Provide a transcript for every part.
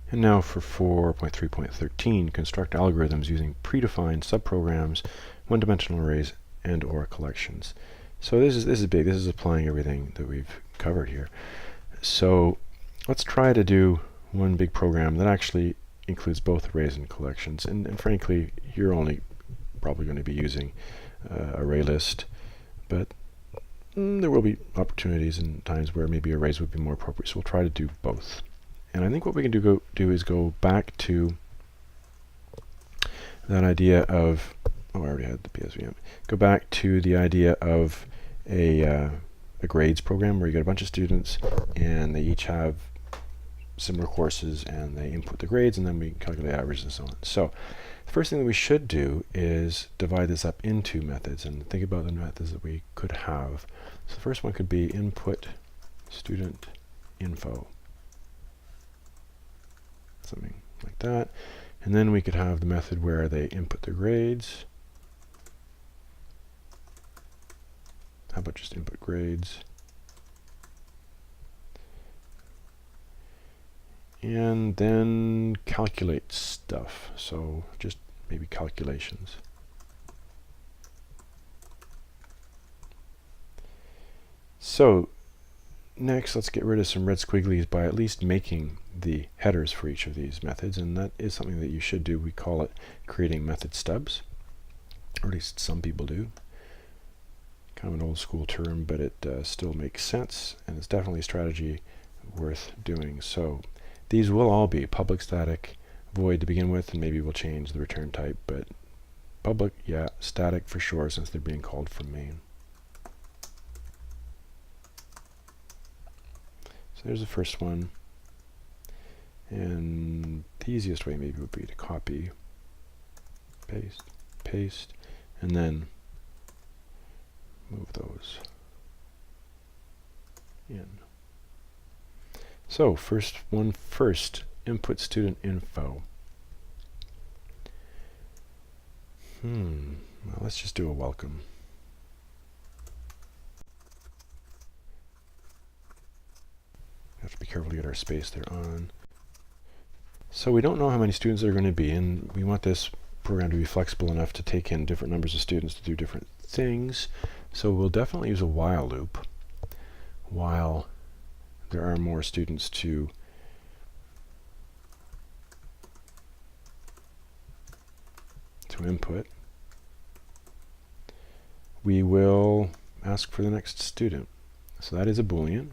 And now for 4.3.13, construct algorithms using predefined subprograms, one-dimensional arrays, and or collections. So this is big. This is applying everything that we've covered here. So let's try to do one big program that actually includes both arrays and collections. And frankly, you're only probably going to be using ArrayList, but there will be opportunities and times where maybe arrays would be more appropriate. So we'll try to do both. And I think what we can do is go back to that idea of, oh, I already had the PSVM. Go back to the idea of a grades program where you get a bunch of students and they each have similar courses and they input the grades and then we calculate averages and so on. So the first thing that we should do is divide this up into methods and think about the methods that we could have. So the first one could be input student info. Something like that. And then we could have the method where they input their grades. How about just input grades? And then calculate stuff. So just maybe calculations. So next, let's get rid of some red squigglies by at least making the headers for each of these methods, and that is something that you should do. We call it creating method stubs, or at least some people do. Kind of an old school term, but it still makes sense, and it's definitely a strategy worth doing. So these will all be public, static, void to begin with, and maybe we'll change the return type, but public, yeah, static for sure, since they're being called from main. So there's the first one, and the easiest way maybe would be to copy, paste, paste, and then move those in. So first, input student info. Well, let's just do a welcome. Have to be careful to get our space there on. So we don't know how many students there are going to be, and we want this program to be flexible enough to take in different numbers of students to do different things. So we'll definitely use a while loop while there are more students to input. We will ask for the next student. So that is a Boolean,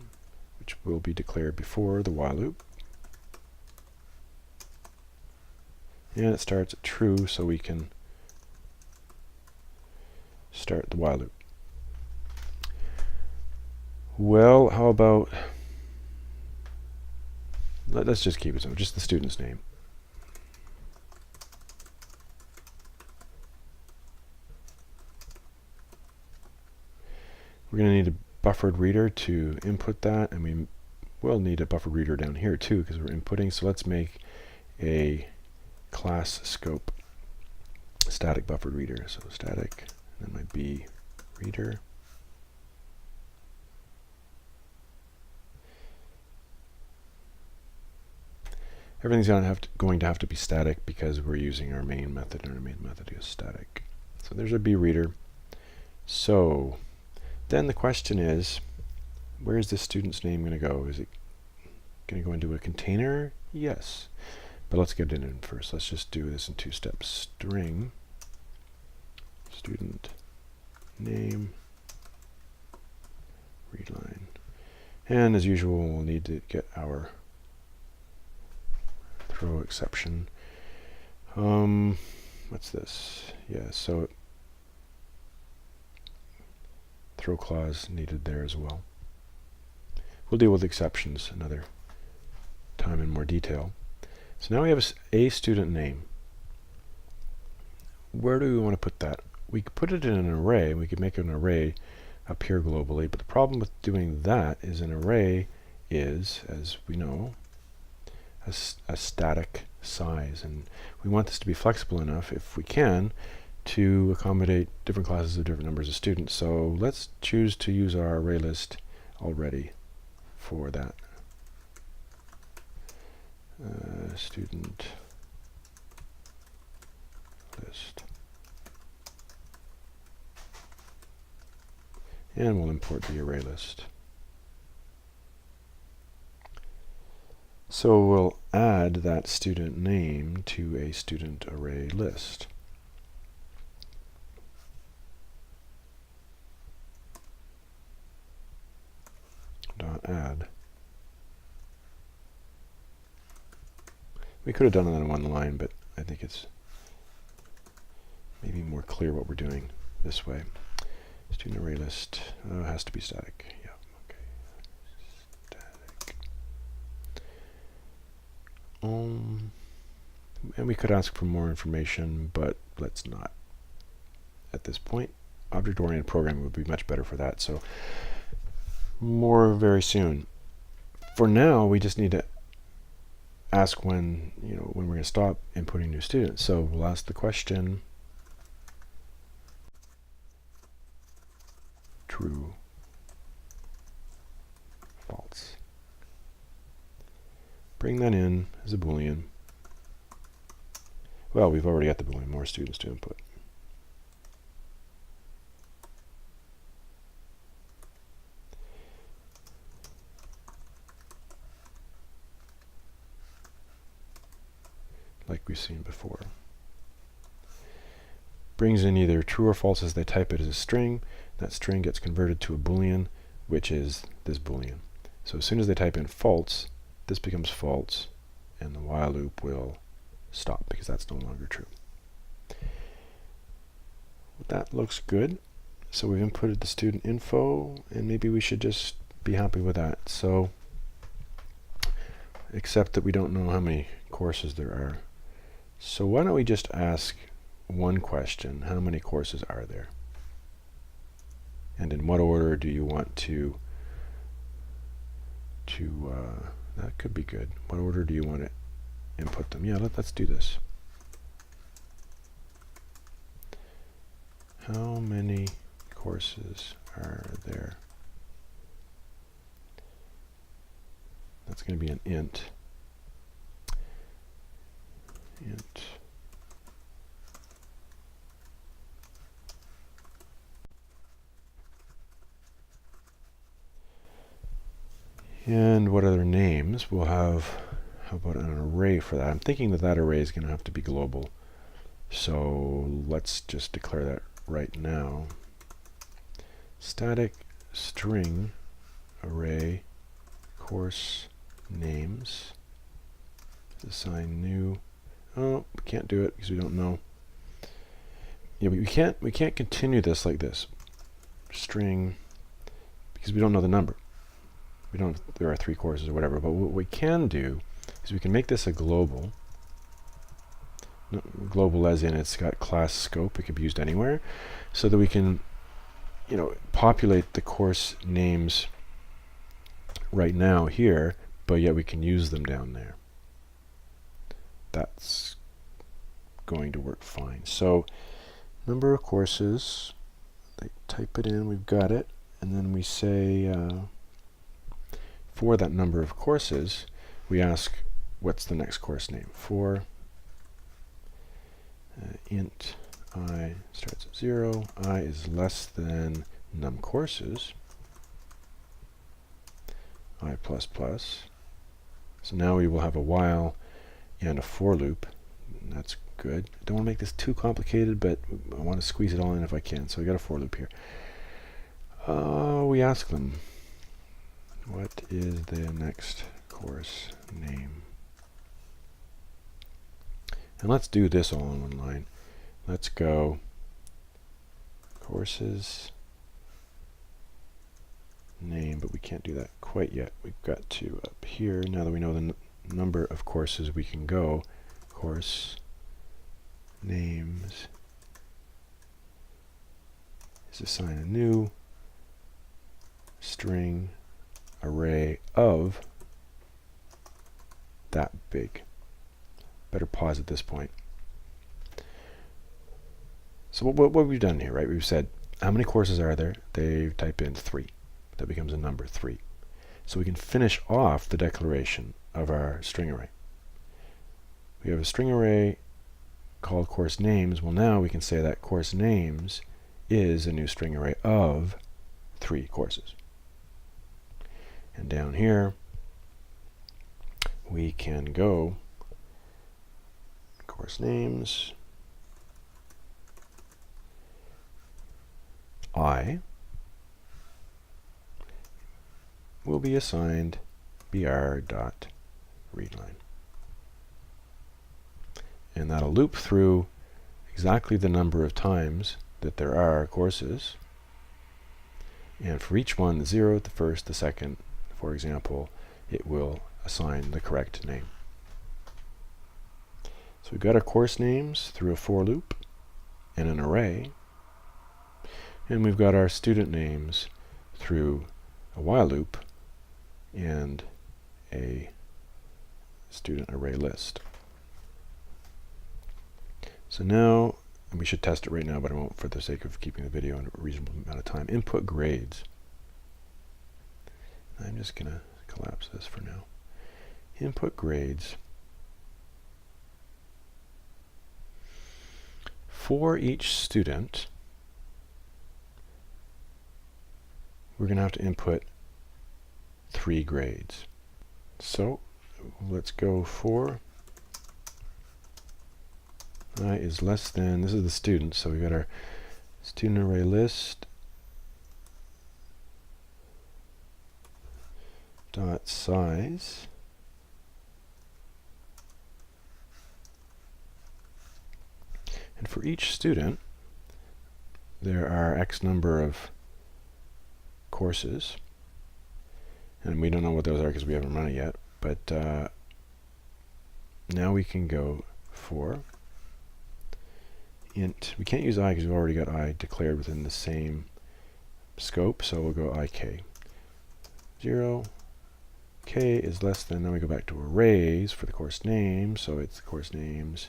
which will be declared before the while loop. And it starts at true, so we can start the while loop. Well, how about, let's just keep it simple, just the student's name. We're going to need a buffered reader to input that, and we will need a buffered reader down here too because we're inputting. So let's make a class scope static buffered reader. So static, and then my B reader. Everything's going to have to be static because we're using our main method, and our main method is static. So there's our B reader. So then the question is, where is this student's name going to go? Is it going to go into a container? Yes. But let's get it in first. Let's just do this in 2 steps. String student name readline. And as usual, we'll need to get our throw exception. What's this? Yeah, so throw clause needed there as well. We'll deal with exceptions another time in more detail. So now we have a student name. Where do we want to put that? We could put it in an array. We could make an array appear globally, but the problem with doing that is an array is, as we know, a static size, and we want this to be flexible enough, if we can, to accommodate different classes of different numbers of students. So let's choose to use our array list already for that. student list. And we'll import the array list. So we'll add that student name to a student array list. Add. We could have done it in one line, but I think it's maybe more clear what we're doing this way. Student array list has to be static. Yeah, okay. Static. And we could ask for more information, but let's not at this point. Object-oriented programming would be much better for that. So more very soon. For now, we just need to ask when we're going to stop inputting new students. So we'll ask the question true, false. Bring that in as a Boolean. Well, we've already got the Boolean, more students to input. Like we've seen before. Brings in either true or false as they type it as a string. That string gets converted to a Boolean, which is this Boolean. So as soon as they type in false, this becomes false, and the while loop will stop because that's no longer true. That looks good. So we've inputted the student info, and maybe we should just be happy with that. So, except that we don't know how many courses there are. So why don't we just ask one question: how many courses are there? And in what order do you want to that could be good. What order do you want to input them? Yeah, let's do this. How many courses are there? That's going to be an int. And what other names? We'll have, how about an array for that? I'm thinking that array is going to have to be global. So let's just declare that right now. Static string array course names. Assign new. Oh, we can't do it because we don't know. Yeah, we can't continue this like this. String, because we don't know the number. We don't. There are 3 courses or whatever. But what we can do is we can make this a global. Global as in it's got class scope. It can be used anywhere, so that we can, populate the course names right now here, but yet we can use them down there. That's going to work fine. So number of courses, they type it in, we've got it, and then we say for that number of courses, we ask what's the next course name. For int I starts at 0, I is less than num courses, I++. So now we will have a while and a for loop. That's good. I don't want to make this too complicated, but I want to squeeze it all in if I can. So we got a for loop here. We ask them, what is the next course name? And let's do this all in one line. Let's go courses name, but we can't do that quite yet. We've got to up here, now that we know the number of courses we can go, course names is assign a new string array of that big. Better pause at this point. So what we've done here, right? We've said how many courses are there? They type in 3. That becomes a number 3. So we can finish off the declaration of our string array. we have a string array called course names. Well, now we can say that course names is a new string array of 3 courses. And down here, we can go course names I will be assigned br.readline. And that'll loop through exactly the number of times that there are courses. And for each one, the 0th, the 1st, the 2nd, for example, it will assign the correct name. So we've got our course names through a for loop and an array. And we've got our student names through a while loop and a student array list. So now, and we should test it right now, but I won't for the sake of keeping the video in a reasonable amount of time. Input grades. I'm just going to collapse this for now. Input grades. For each student, we're going to have to input 3 grades. So let's go for I is less than, this is the student, so we've got our student array list dot size and for each student there are X number of courses, and we don't know what those are because we haven't run it yet, but now we can go for int. We can't use I because we've already got I declared within the same scope, so we'll go ik. 0, k is less than, then we go back to arrays for the course name, so it's the course names.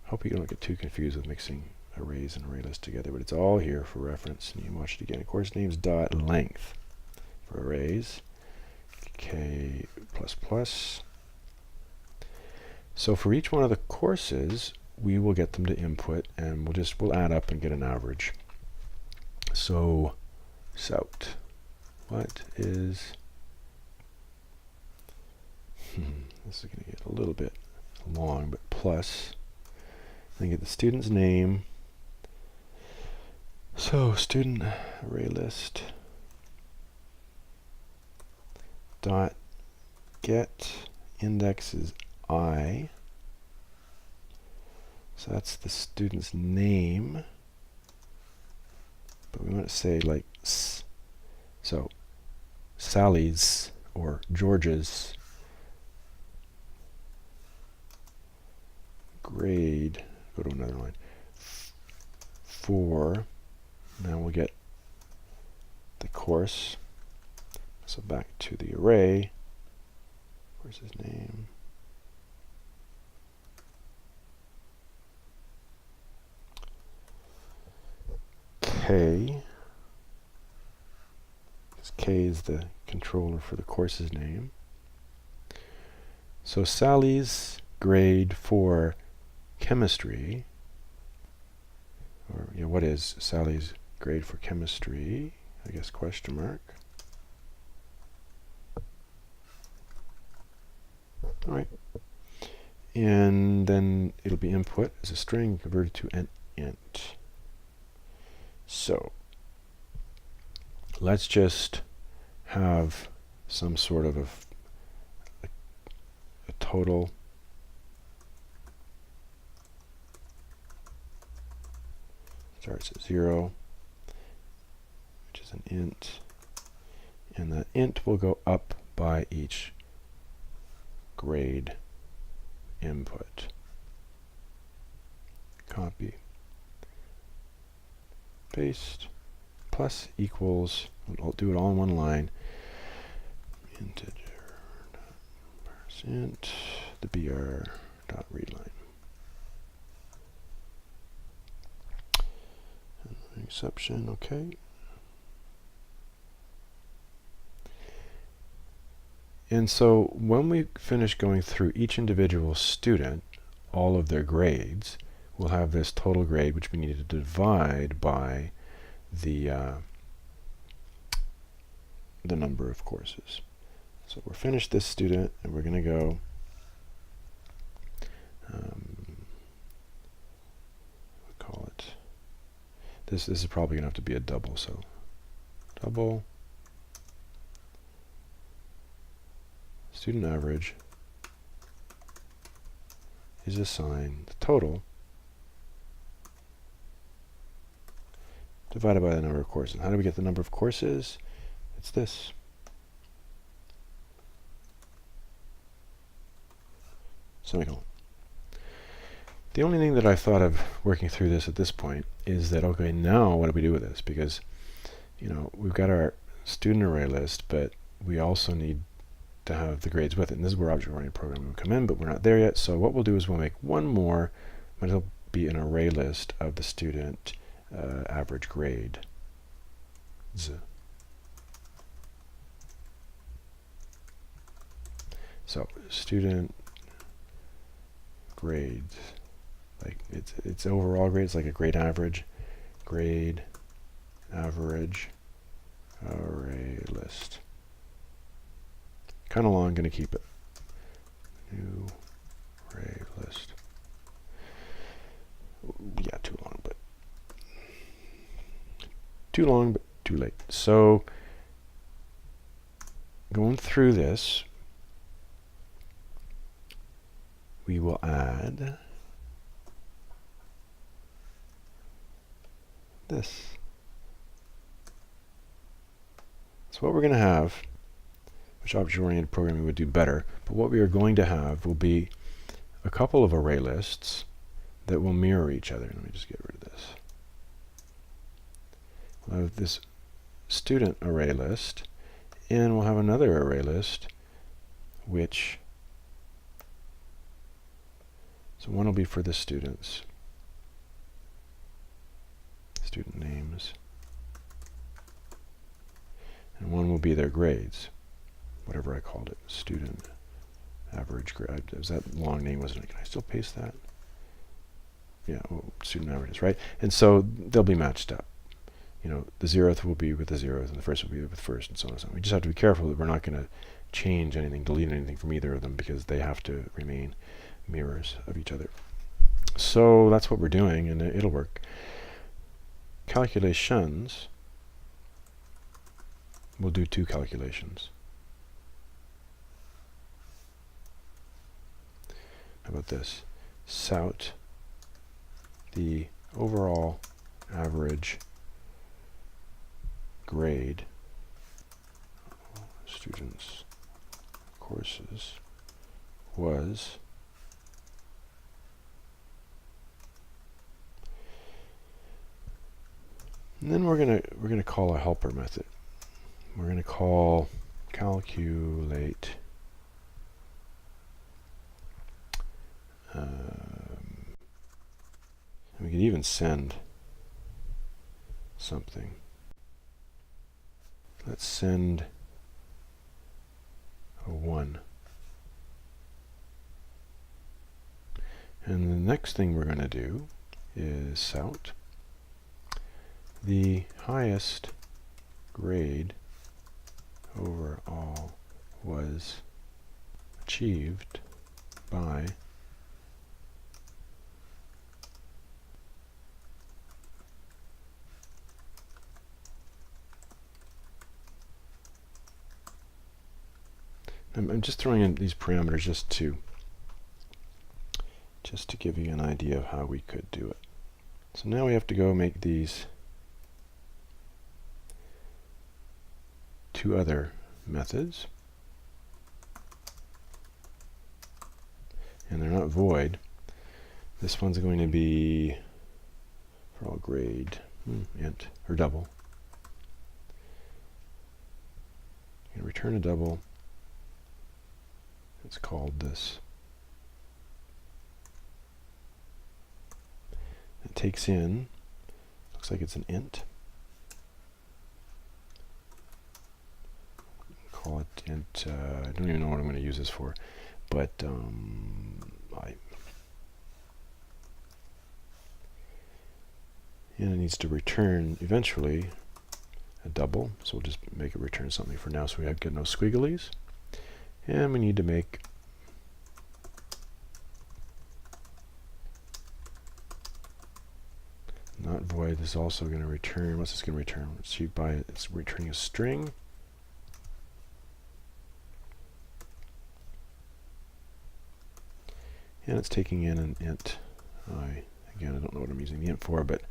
Hope you don't get too confused with mixing arrays and array lists together, but it's all here for reference, and you can watch it again. Course names dot length for arrays, k plus plus. So for each one of the courses, we will get them to input, and we'll add up and get an average. So sout, what is this is going to get a little bit long, but plus, then get the student's name. So student array list dot get index is I. So that's the student's name, but we want to say like S. So Sally's or George's grade, go to another line, 4, now we'll get the course, so back to the array, where's his name? K, because K is the controller for the course's name. So Sally's grade for chemistry, or what is Sally's grade for chemistry? I guess question mark. All right, and then it'll be input as a string converted to an int. So let's just have some sort of a total starts at 0, which is an int, and that int will go up by each grade input. Copy, paste, plus equals, I'll do it all in one line, integer percent the br dot readline. Exception, okay. And so when we finish going through each individual student, all of their grades, we'll have this total grade, which we need to divide by the number of courses. So we're finished this student, and we're going to go call it. This is probably going to have to be a double. So double student average is assigned the total divided by the number of courses. How do we get the number of courses? It's this. Semicolon. The only thing that I thought of working through this at this point is that, okay, now what do we do with this? Because, you know, we've got our student array list, but we also need to have the grades with it. And this is where object-oriented programming will come in, but we're not there yet. So what we'll do is we'll make one more, might as well be an array list of the student average grade. So student grades, like it's overall grades, like a grade average array list. Kind of long, going to keep it. New array list. Yeah, too long, but too late. So going through this, we will add this. So what we're going to have, which object-oriented programming would do better, but what we are going to have will be a couple of array lists that will mirror each other. Let me just get rid of this. We'll have this student array list, and we'll have another array list, which, so one will be for the students, student names, and one will be their grades, whatever I called it, student average grade. Was that long name, wasn't it? Can I still paste that? Yeah, student averages, right? And so they'll be matched up. You know, the 0th will be with the 0th, and the 1st will be with the 1st, and so on and so on. We just have to be careful that we're not going to change anything, delete anything from either of them, because they have to remain mirrors of each other. So that's what we're doing, and it'll work. Calculations, we'll do 2 calculations. How about this? Sout the overall average grade students courses was and then we're gonna call a helper method. We're gonna call calculate we could even send something. Let's send a 1. And the next thing we're going to do is sout the highest grade overall was achieved by I'm just throwing in these parameters just to give you an idea of how we could do it. So now we have to go make these 2 other methods, and they're not void. This one's going to be for all grade int or double. You can return a double. It's called this. It takes in, looks like it's an int. call it int. I don't even know what I'm going to use this for, but and it needs to return eventually a double, so we'll just make it return something for now, so we get no squigglies. And we need to make not void. This is also going to return. What's this going to return? Let's see, it's returning a string. And it's taking in an int I. Again, I don't know what I'm using the int for, but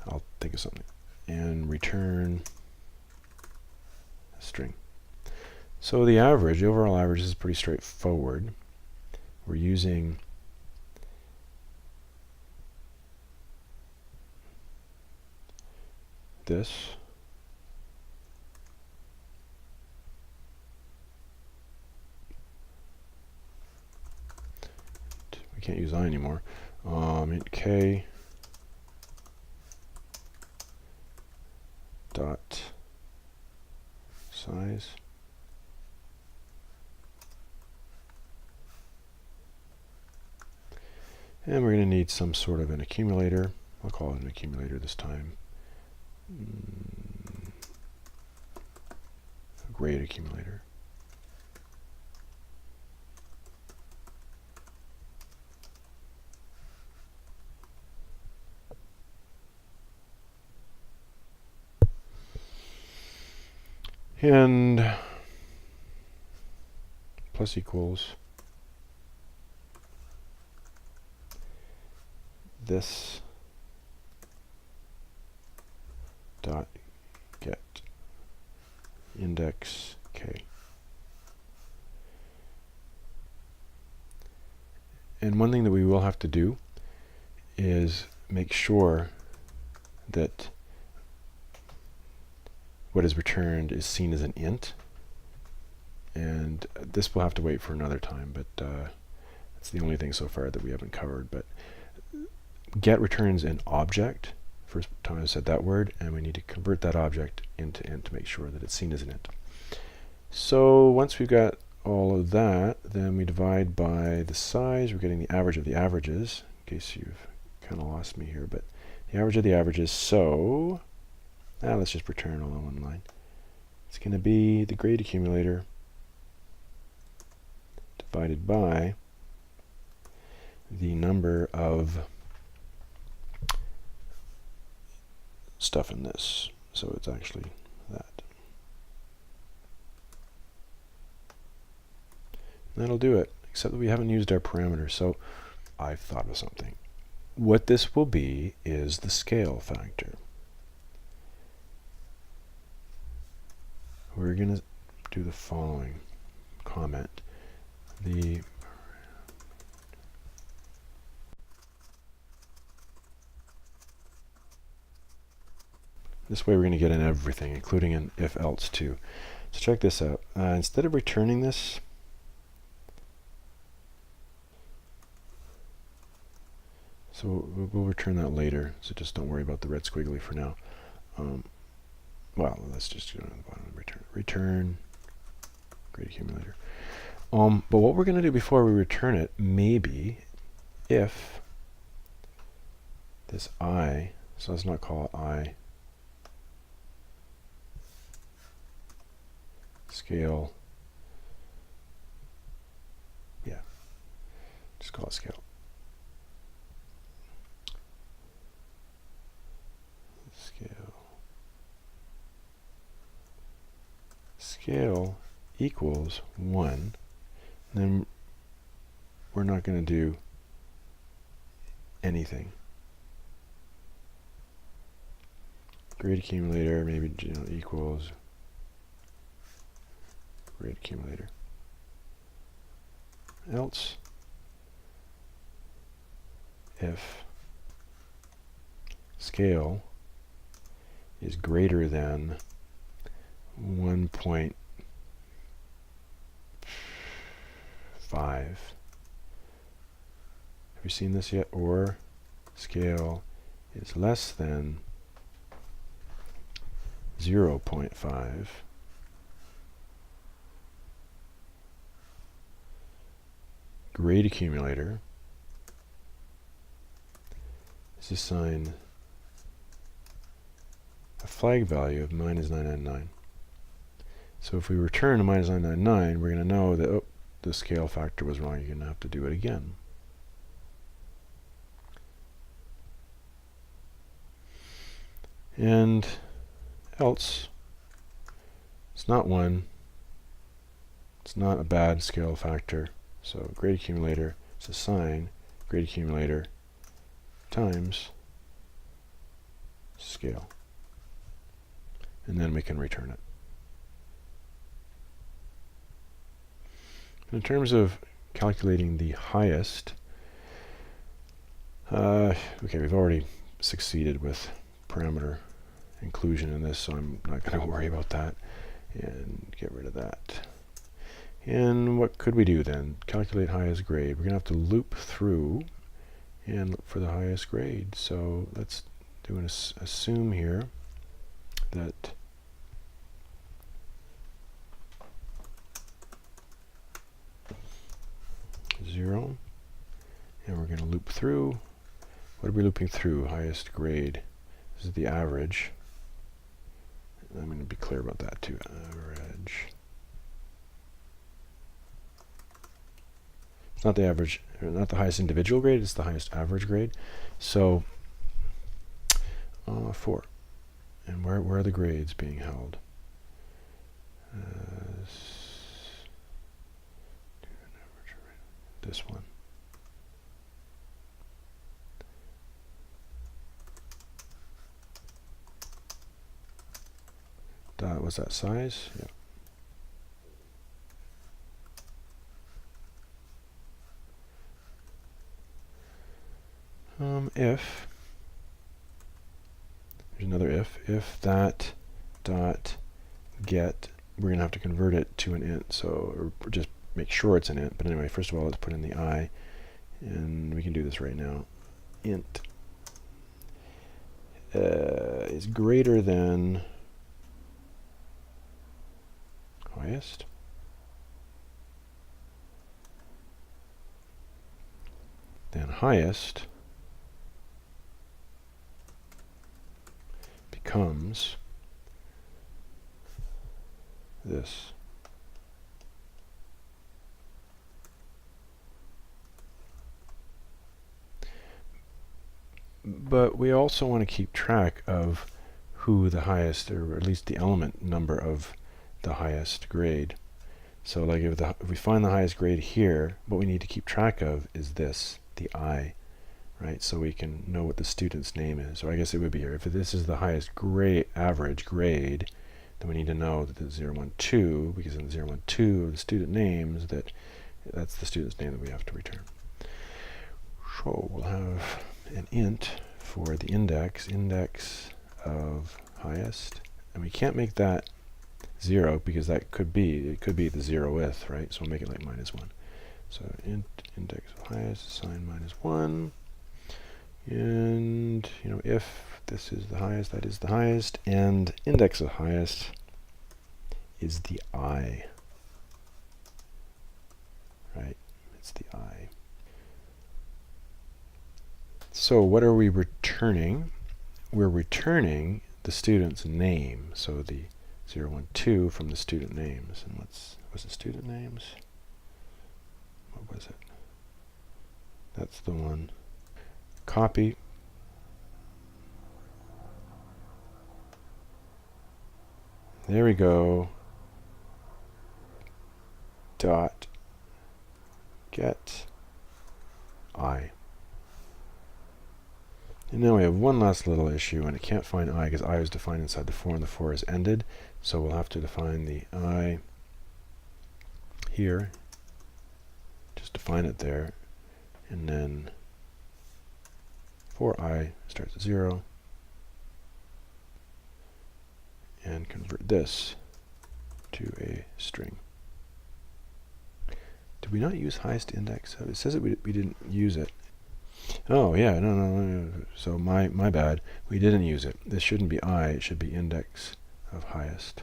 I'll think of something. And return a string. So the average, the overall average, is pretty straightforward. We're using this. We can't use I anymore. Int k dot size. And we're going to need some sort of an accumulator. I'll call it an accumulator this time. A grade accumulator. And plus equals this dot get index k. And one thing that we will have to do is make sure that what is returned is seen as an int, and this will have to wait for another time, but that's the only thing so far that we haven't covered. But get returns an object. First time I said that word, and we need to convert that object into int to make sure that it's seen as an int. So once we've got all of that, then we divide by the size. We're getting the average of the averages, in case you've kind of lost me here, but the average of the averages. So let's just return all in one line. It's going to be the grade accumulator divided by the number of stuff in this. So it's actually that. And that'll do it, except that we haven't used our parameter. So I've thought of something. What this will be is the scale factor. We're going to do the following comment. This way we're going to get in everything, including an if-else too. So check this out. Instead of returning this, so we'll return that later, so just don't worry about the red squiggly for now. Well, let's just go to the bottom and return grade accumulator. But what we're going to do before we return it, maybe if this I, so let's not call it I, scale, yeah, just call it scale. Scale equals 1, then we're not going to do anything. Grade accumulator maybe equals grade accumulator. Else if scale is greater than 1.5. Have you seen this yet? Or scale is less than 0.5. grade accumulator is assign a flag value of -999. So if we return a -999, we're going to know that, oh, the scale factor was wrong. You're going to have to do it again. And else, it's not 1. It's not a bad scale factor. So grade accumulator is assign grade accumulator times scale. And then we can return it. In terms of calculating the highest, okay, we've already succeeded with parameter inclusion in this, so I'm not going to worry about that and get rid of that. And what could we do then? Calculate highest grade. We're going to have to loop through and look for the highest grade. So let's do an assume here that zero, and we're going to loop through. What are we looping through? Highest grade. This is the average. I'm going to be clear about that too. Average. It's not the average, not the highest individual grade, it's the highest average grade. So 4. And where are the grades being held? This one. What's that size? Yeah. If there's another if that dot get, we're gonna have to convert it to an int. So or just make sure it's an int. But anyway, first of all, let's put in the I, and we can do this right now. Int is greater than highest. Then highest becomes this. But we also want to keep track of who the highest, or at least the element number of the highest grade. So like if we find the highest grade here, what we need to keep track of is this, the I, right? So we can know what the student's name is. Or I guess it would be here. If this is the highest grade, average grade, then we need to know that the 012, because in the 012 of the student names, that's the student's name that we have to return. So we'll have an int for the index of highest, and we can't make that 0 because it could be the 0th, right? So we'll make it like -1. So int index of highest assign -1, and if this is the highest, that is the highest, and index of highest is the I, right? It's the I. So what are we returning? We're returning the student's name, so the 012 from the student names. And what's the student names? What was it? That's the one. Copy. There we go. Dot get I. And now we have one last little issue, and it can't find I because I is defined inside the for, and the for is ended. So we'll have to define the I here. Just define it there, and then for I starts at 0, and convert this to a string. Did we not use highest index? It says that we didn't use it. Oh yeah, no. So my bad. We didn't use it. This shouldn't be I. It should be index of highest.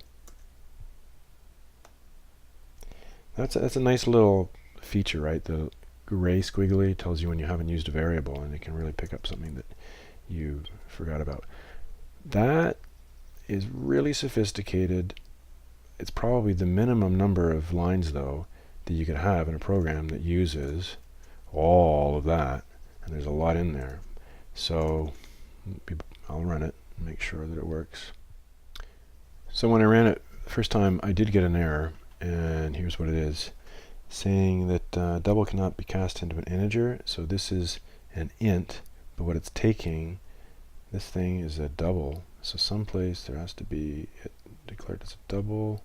That's a nice little feature, right? The gray squiggly tells you when you haven't used a variable, and it can really pick up something that you forgot about. That is really sophisticated. It's probably the minimum number of lines, though, that you could have in a program that uses all of that, and there's a lot in there. So I'll run it and make sure that it works. So when I ran it the first time, I did get an error, and here's what it is, saying that double cannot be cast into an integer. So this is an int, but what it's taking, this thing is a double. So someplace there has to be it declared as a double.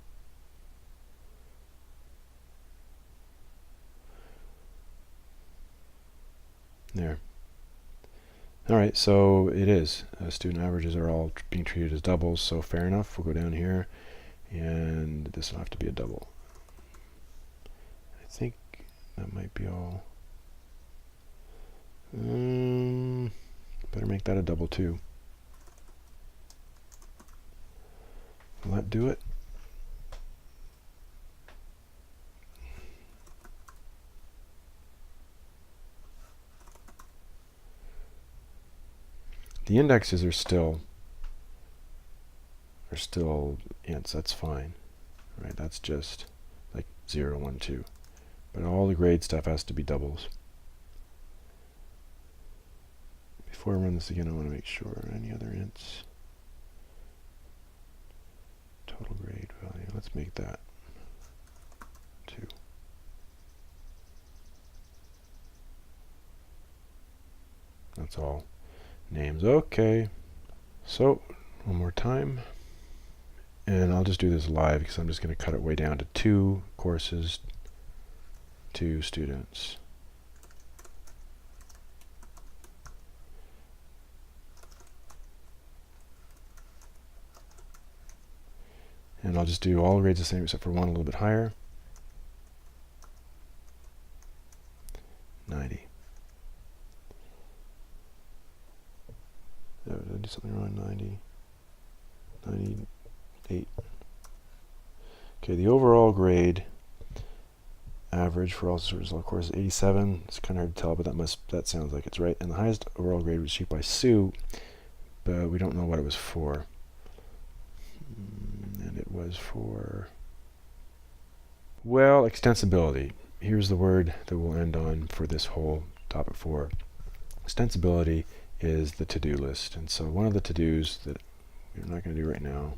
There. Alright, so it is. Student averages are all being treated as doubles, so fair enough. We'll go down here, and this will have to be a double. I think that might be all. Better make that a double too. Will that do it? The indexes are still ints. That's fine, right? That's just like 0, 1, 2. But all the grade stuff has to be doubles. Before I run this again, I want to make sure any other ints. Total grade value. Let's make that 2. That's all. Names. Okay. So one more time, and I'll just do this live because I'm just going to cut it way down to 2 courses, 2 students. And I'll just do all grades the same except for one a little bit higher. 90. Oh, did I do something wrong? 90. 98. Okay, the overall grade average for all sorts of courses is 87. It's kind of hard to tell, but that sounds like it's right. And the highest overall grade was achieved by Sue, but we don't know what it was for. And it was for, well, extensibility. Here's the word that we'll end on for this whole topic 4. Extensibility is the to-do list. And so one of the to-dos that we're not going to do right now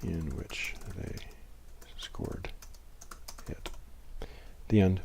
in which they scored it. The end.